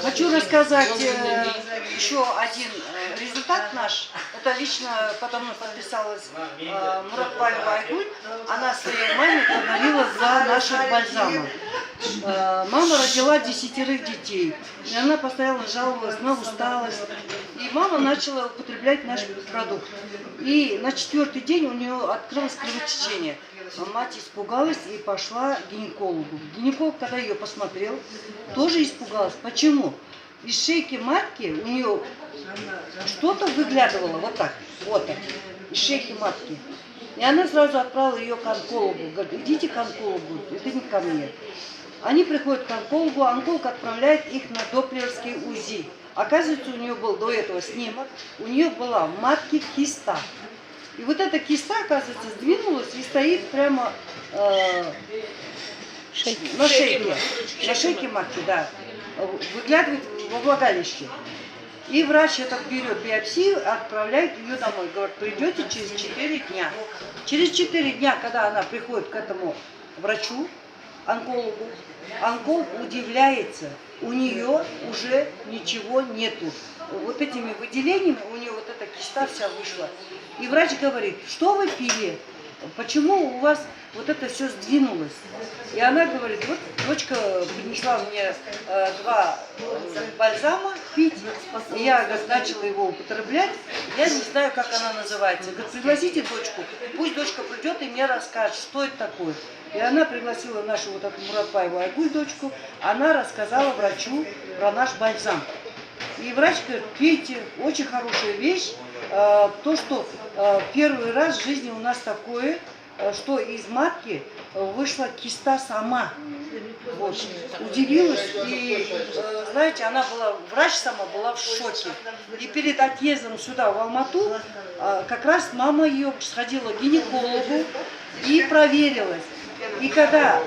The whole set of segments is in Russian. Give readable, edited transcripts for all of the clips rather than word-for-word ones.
Хочу рассказать еще один результат наш. Это лично потом подписалась Муратбаева Айгуль. Она своей маме подарила за наших бальзамов. Мама родила 10 детей. И она постоянно жаловалась на усталость. И мама начала употреблять наш продукт. И на 4-й день у нее открылось кровотечение. Мать испугалась и пошла к гинекологу. Гинеколог, когда ее посмотрел, тоже испугалась. Почему? Из шейки матки у нее что-то выглядывало, вот так, из шейки матки. И она сразу отправила ее к онкологу. Говорит, идите к онкологу, это не ко мне. Они приходят к онкологу, онколог отправляет их на доплеровский УЗИ. Оказывается, у нее был до этого снимок, у нее была в матке киста. И вот эта киста, оказывается, сдвинулась и стоит прямо на шейке матки, да, выглядывает во влагалище. И врач это берет биопсию, отправляет ее домой. Говорит, придете через 4 дня. Через 4 дня, когда она приходит к этому врачу, онкологу, онколог удивляется, у нее уже ничего нету. Вот этими выделениями у нее вот эта киста вся вышла. И врач говорит, что вы пили? Почему у вас вот это все сдвинулось? И она говорит, вот дочка принесла мне 2 бальзама пить, и я, говорит, начала его употреблять. Я не знаю, как она называется. Говорит, пригласите дочку, пусть дочка придет и мне расскажет, что это такое. И она пригласила нашу вот эту Муратбаеву Айгуль дочку, она рассказала врачу про наш бальзам. И врач говорит, пейте, очень хорошая вещь, то, что первый раз в жизни у нас такое, что из матки вышла киста сама. Вот. Удивилась, и, знаете, она была, врач сама была в шоке. И перед отъездом сюда, в Алмату, как раз мама ее сходила к гинекологу и проверилась. И когда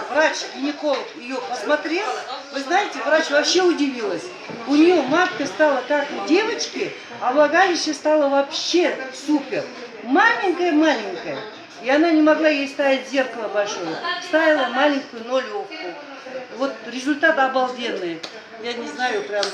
врач-гинеколог ее посмотрел, вы знаете, врач вообще удивилась. У нее матка стала как у девочки, а влагалище стало вообще супер. Маленькая-маленькая. И она не могла ей ставить зеркало большое. Ставила маленькую нулевку. Вот результат обалденный. Я не знаю, прям...